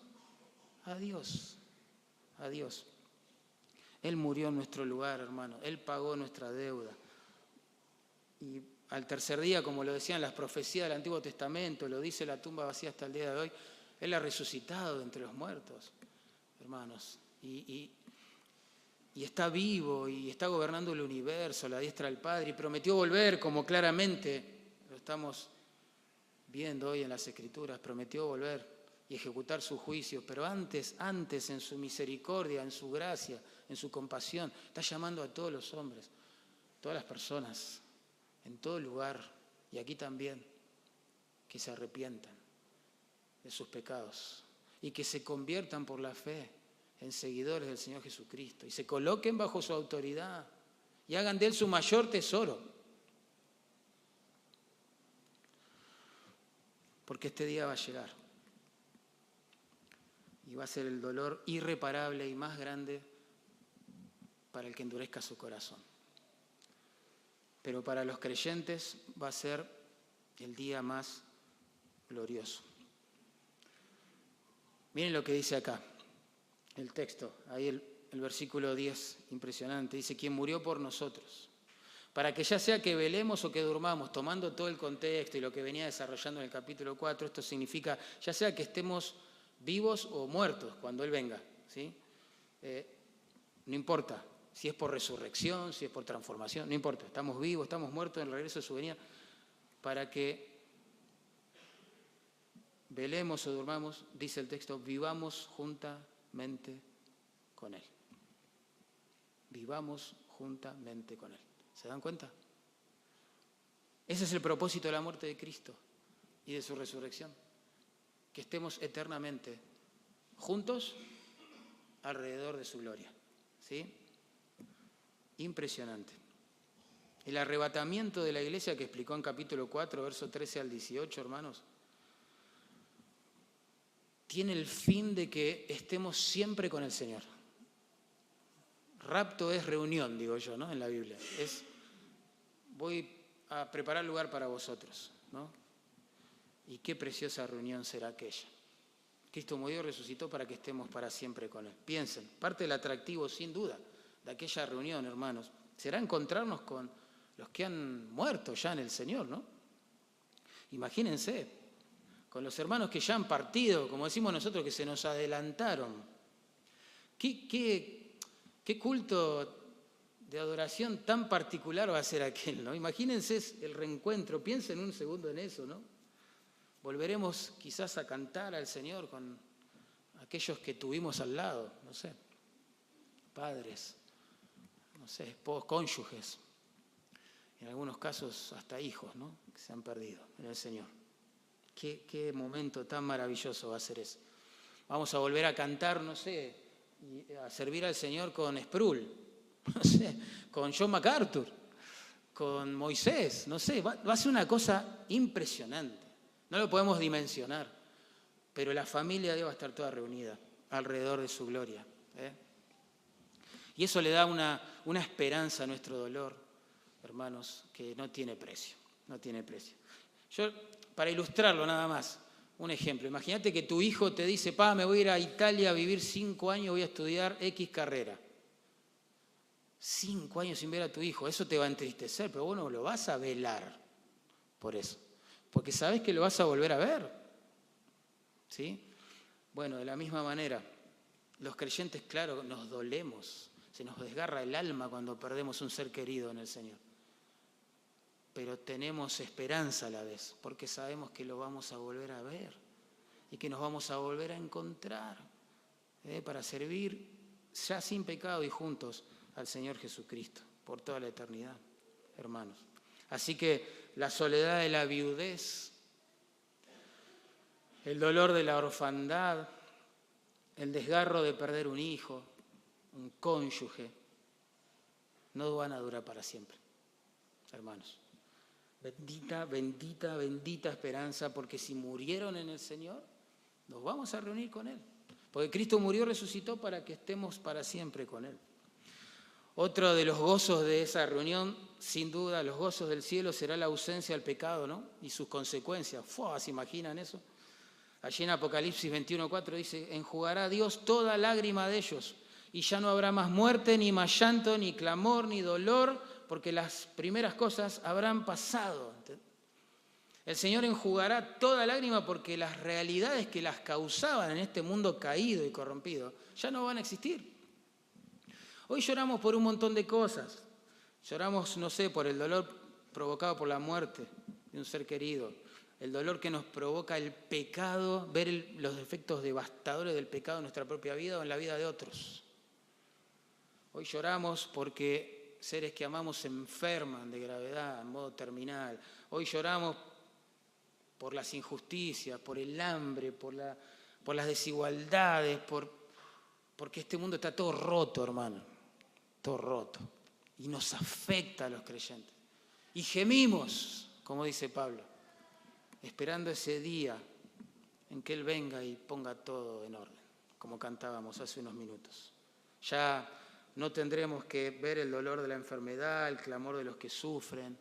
a Dios. A Dios. Él murió en nuestro lugar, hermano. Él pagó nuestra deuda. Y al tercer día, como lo decían las profecías del Antiguo Testamento, lo dice la tumba vacía hasta el día de hoy, Él ha resucitado de entre los muertos, hermanos. Y está vivo y está gobernando el universo a la diestra del Padre y prometió volver, como claramente lo estamos viendo hoy en las Escrituras, prometió volver y ejecutar su juicio, pero antes en su misericordia, en su gracia, en su compasión, está llamando a todos los hombres, todas las personas, en todo lugar y aquí también, que se arrepientan de sus pecados y que se conviertan por la fe en seguidores del Señor Jesucristo y se coloquen bajo su autoridad y hagan de Él su mayor tesoro. Porque este día va a llegar y va a ser el dolor irreparable y más grande para el que endurezca su corazón. Pero para los creyentes va a ser el día más glorioso. Miren lo que dice acá. El texto, ahí el versículo 10, impresionante, dice, quien murió por nosotros, para que ya sea que velemos o que durmamos, tomando todo el contexto y lo que venía desarrollando en el capítulo 4, esto significa ya sea que estemos vivos o muertos cuando Él venga, ¿sí? No importa si es por resurrección, si es por transformación, no importa, estamos vivos, estamos muertos en el regreso de su venida, para que velemos o durmamos, dice el texto, vivamos juntamente con Él. Vivamos juntamente con Él. ¿Se dan cuenta? Ese es el propósito de la muerte de Cristo y de su resurrección. Que estemos eternamente juntos alrededor de su gloria. ¿Sí? Impresionante. El arrebatamiento de la iglesia que explicó en capítulo 4, verso 13 al 18, hermanos, tiene el fin de que estemos siempre con el Señor. Rapto es reunión, digo yo, ¿no? En la Biblia. Es, voy a preparar lugar para vosotros, ¿no? Y qué preciosa reunión será aquella. Cristo murió y resucitó para que estemos para siempre con Él. Piensen, parte del atractivo, sin duda, de aquella reunión, hermanos, será encontrarnos con los que han muerto ya en el Señor, ¿no? Imagínense, con los hermanos que ya han partido, como decimos nosotros, que se nos adelantaron. ¿Qué culto de adoración tan particular va a ser aquel, ¿no? Imagínense el reencuentro, piensen un segundo en eso, ¿no? Volveremos quizás a cantar al Señor con aquellos que tuvimos al lado, no sé, padres, no sé, esposos, cónyuges, en algunos casos hasta hijos, ¿no? Que se han perdido en el Señor. Qué momento tan maravilloso va a ser ese. Vamos a volver a cantar, no sé, y a servir al Señor con Sproul, no sé, con John MacArthur, con Moisés, no sé, va a ser una cosa impresionante. No lo podemos dimensionar, pero la familia de Dios va a estar toda reunida alrededor de su gloria. Y eso le da una esperanza a nuestro dolor, hermanos, que no tiene precio, no tiene precio. Yo, para ilustrarlo nada más, un ejemplo. Imagínate que tu hijo te dice, me voy a ir a Italia a vivir 5 años, voy a estudiar X carrera. 5 años sin ver a tu hijo, eso te va a entristecer, pero vos no lo vas a velar por eso, porque sabés que lo vas a volver a ver. ¿Sí? Bueno, de la misma manera, los creyentes, claro, nos dolemos, se nos desgarra el alma cuando perdemos un ser querido en el Señor. Pero tenemos esperanza a la vez, porque sabemos que lo vamos a volver a ver y que nos vamos a volver a encontrar para servir ya sin pecado y juntos al Señor Jesucristo por toda la eternidad, hermanos. Así que la soledad de la viudez, el dolor de la orfandad, el desgarro de perder un hijo, un cónyuge, no van a durar para siempre, hermanos. Bendita, bendita, bendita esperanza, porque si murieron en el Señor, nos vamos a reunir con Él. Porque Cristo murió y resucitó para que estemos para siempre con Él. Otro de los gozos de esa reunión, sin duda, los gozos del cielo, será la ausencia del pecado, ¿no? Y sus consecuencias. ¿Se imaginan eso? Allí en Apocalipsis 21:4 dice, enjugará Dios toda lágrima de ellos, y ya no habrá más muerte, ni más llanto, ni clamor, ni dolor, porque las primeras cosas habrán pasado. El Señor enjugará toda lágrima porque las realidades que las causaban en este mundo caído y corrompido ya no van a existir. Hoy lloramos por un montón de cosas. Lloramos, no sé, por el dolor provocado por la muerte de un ser querido, el dolor que nos provoca el pecado, ver los efectos devastadores del pecado en nuestra propia vida o en la vida de otros. Hoy lloramos porque seres que amamos se enferman de gravedad, en modo terminal. Hoy lloramos por las injusticias, por el hambre, por las desigualdades, porque este mundo está todo roto, hermano, todo roto. Y nos afecta a los creyentes. Y gemimos, como dice Pablo, esperando ese día en que Él venga y ponga todo en orden, como cantábamos hace unos minutos. Ya no tendremos que ver el dolor de la enfermedad, el clamor de los que sufren,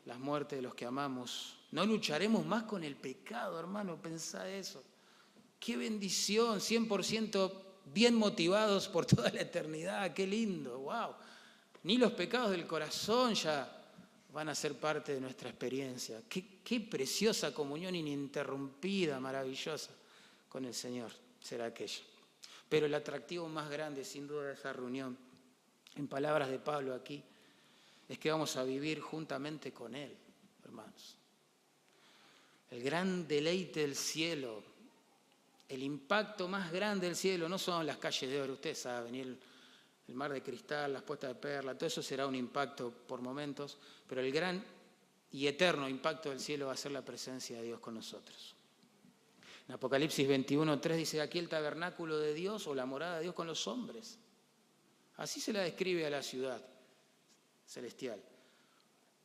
las muertes de los que amamos. No lucharemos más con el pecado, hermano, pensá eso. Qué bendición, 100% bien motivados por toda la eternidad, qué lindo, wow. Ni los pecados del corazón ya van a ser parte de nuestra experiencia. Qué preciosa comunión ininterrumpida, maravillosa con el Señor será aquella. Pero el atractivo más grande, sin duda, de esa reunión, en palabras de Pablo aquí, es que vamos a vivir juntamente con Él, hermanos. El gran deleite del cielo, el impacto más grande del cielo, no son las calles de oro, ustedes saben, el mar de cristal, las puestas de perla, todo eso será un impacto por momentos, pero el gran y eterno impacto del cielo va a ser la presencia de Dios con nosotros. En Apocalipsis 21:3 dice, aquí el tabernáculo de Dios o la morada de Dios con los hombres. Así se la describe a la ciudad celestial.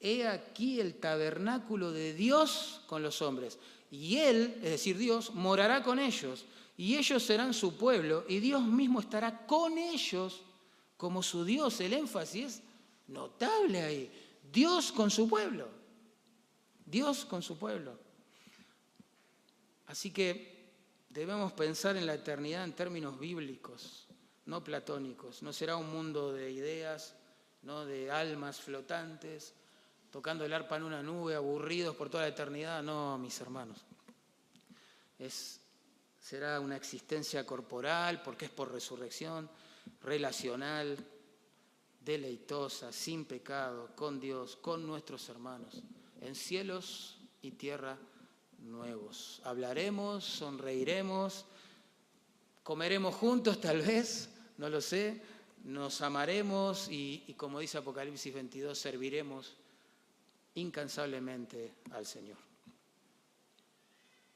He aquí el tabernáculo de Dios con los hombres. Y Él, es decir, Dios, morará con ellos. Y ellos serán su pueblo. Y Dios mismo estará con ellos como su Dios. El énfasis es notable ahí. Dios con su pueblo. Dios con su pueblo. Así que debemos pensar en la eternidad en términos bíblicos, no platónicos. No será un mundo de ideas, no de almas flotantes, tocando el arpa en una nube, aburridos por toda la eternidad. No, mis hermanos. Será una existencia corporal, porque es por resurrección, relacional, deleitosa, sin pecado, con Dios, con nuestros hermanos, en cielos y tierra nuevos. Hablaremos, sonreiremos, comeremos juntos tal vez, no lo sé, nos amaremos y como dice Apocalipsis 22, serviremos incansablemente al Señor.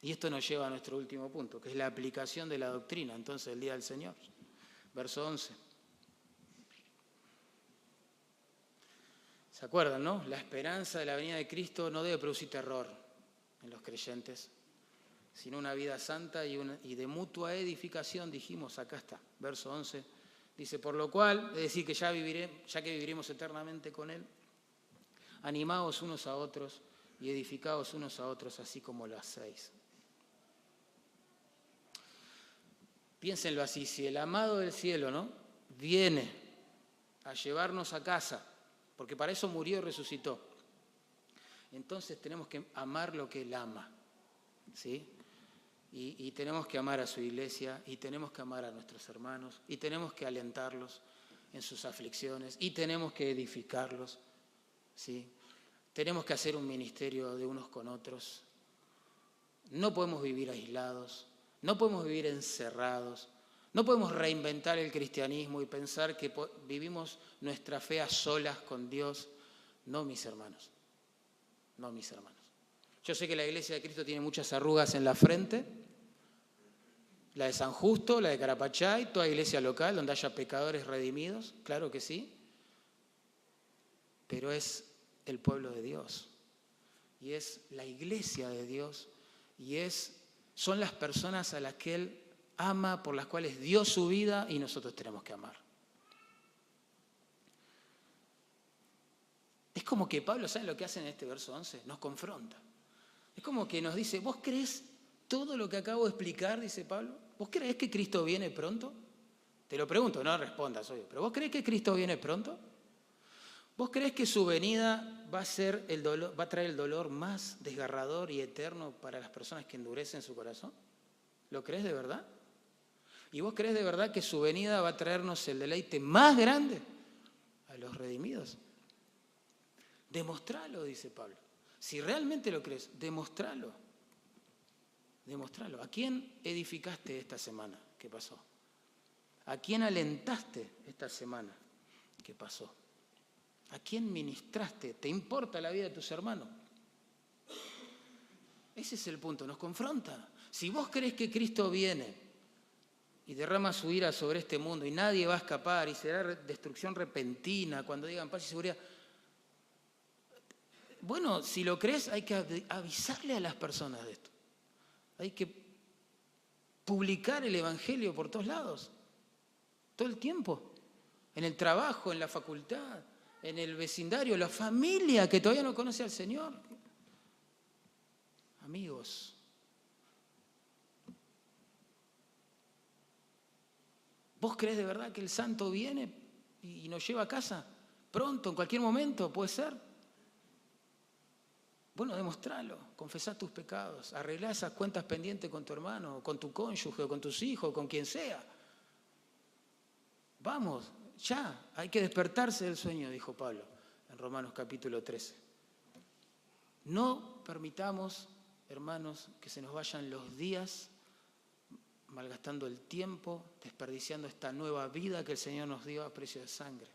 Y esto nos lleva a nuestro último punto, que es la aplicación de la doctrina, entonces, el día del Señor. Verso 11. ¿Se acuerdan, no? La esperanza de la venida de Cristo no debe producir terror en los creyentes, sino una vida santa y de mutua edificación, dijimos, acá está, verso 11. Dice, por lo cual, es decir, que ya que viviremos eternamente con Él, animaos unos a otros y edificaos unos a otros, así como lo hacéis. Piénsenlo así, si el amado del cielo, ¿no?, viene a llevarnos a casa, porque para eso murió y resucitó, entonces tenemos que amar lo que Él ama, ¿sí? Y tenemos que amar a su iglesia, y tenemos que amar a nuestros hermanos, y tenemos que alentarlos en sus aflicciones, y tenemos que edificarlos, ¿sí? Tenemos que hacer un ministerio de unos con otros. No podemos vivir aislados, no podemos vivir encerrados, no podemos reinventar el cristianismo y pensar que vivimos nuestra fe a solas con Dios. No, mis hermanos, no, mis hermanos. Yo sé que la Iglesia de Cristo tiene muchas arrugas en la frente, la de San Justo, la de Carapachay, toda iglesia local donde haya pecadores redimidos, claro que sí, pero es el pueblo de Dios, y es la iglesia de Dios, y son las personas a las que Él ama, por las cuales dio su vida, y nosotros tenemos que amar. Es como que Pablo, ¿saben lo que hace en este verso 11? Nos confronta. Es como que nos dice, ¿vos creés todo lo que acabo de explicar? Dice Pablo. ¿Vos creés que Cristo viene pronto? Te lo pregunto, no respondas, obvio. ¿Pero vos creés que Cristo viene pronto? ¿Vos creés que su venida va a traer el dolor más desgarrador y eterno para las personas que endurecen su corazón? ¿Lo creés de verdad? ¿Y vos creés de verdad que su venida va a traernos el deleite más grande a los redimidos? Demostralo, dice Pablo. Si realmente lo crees, demostralo. Demostralo. ¿A quién edificaste esta semana? ¿Qué pasó? ¿A quién alentaste esta semana? ¿Qué pasó? ¿A quién ministraste? ¿Te importa la vida de tus hermanos? Ese es el punto, nos confronta. Si vos crees que Cristo viene y derrama su ira sobre este mundo y nadie va a escapar y será destrucción repentina cuando digan paz y seguridad, bueno, si lo crees hay que avisarle a las personas de esto. Hay que publicar el Evangelio por todos lados, todo el tiempo, en el trabajo, en la facultad, en el vecindario, la familia que todavía no conoce al Señor. Amigos, ¿vos creés de verdad que el santo viene y nos lleva a casa? Pronto, en cualquier momento, puede ser. Bueno, demostralo, confesá tus pecados, arreglá esas cuentas pendientes con tu hermano, con tu cónyuge, o con tus hijos, con quien sea. Vamos, ya, hay que despertarse del sueño, dijo Pablo en Romanos capítulo 13. No permitamos, hermanos, que se nos vayan los días malgastando el tiempo, desperdiciando esta nueva vida que el Señor nos dio a precio de sangre.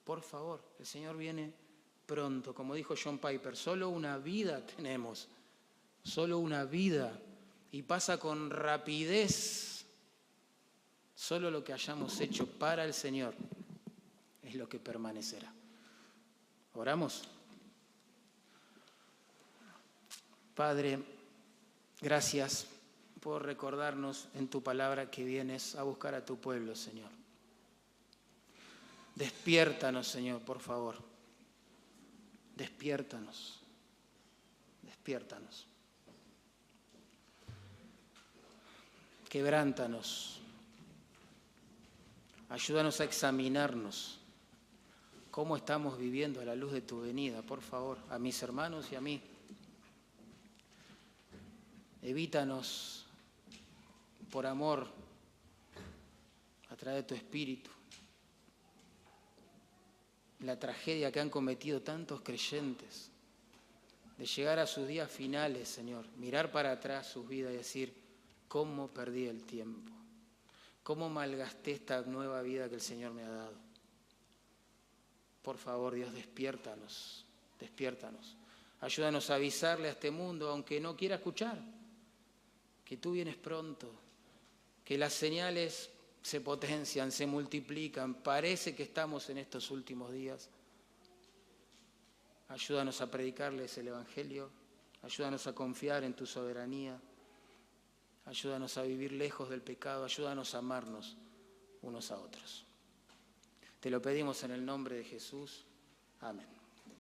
Por favor, el Señor viene pronto, como dijo John Piper, solo una vida tenemos, solo una vida, y pasa con rapidez. Solo lo que hayamos hecho para el Señor es lo que permanecerá. ¿Oramos? Padre, gracias por recordarnos en tu palabra que vienes a buscar a tu pueblo, Señor. Despiértanos, Señor, por favor. Despiértanos. Despiértanos. Quebrántanos. Ayúdanos a examinarnos cómo estamos viviendo a la luz de tu venida, por favor, a mis hermanos y a mí. Evítanos, por amor, a través de tu Espíritu, la tragedia que han cometido tantos creyentes, de llegar a sus días finales, Señor, mirar para atrás sus vidas y decir, ¿cómo perdí el tiempo? ¿Cómo malgasté esta nueva vida que el Señor me ha dado? Por favor, Dios, despiértanos, despiértanos. Ayúdanos a avisarle a este mundo, aunque no quiera escuchar, que tú vienes pronto, que las señales se potencian, se multiplican, parece que estamos en estos últimos días. Ayúdanos a predicarles el Evangelio, ayúdanos a confiar en tu soberanía, ayúdanos a vivir lejos del pecado, ayúdanos a amarnos unos a otros. Te lo pedimos en el nombre de Jesús. Amén.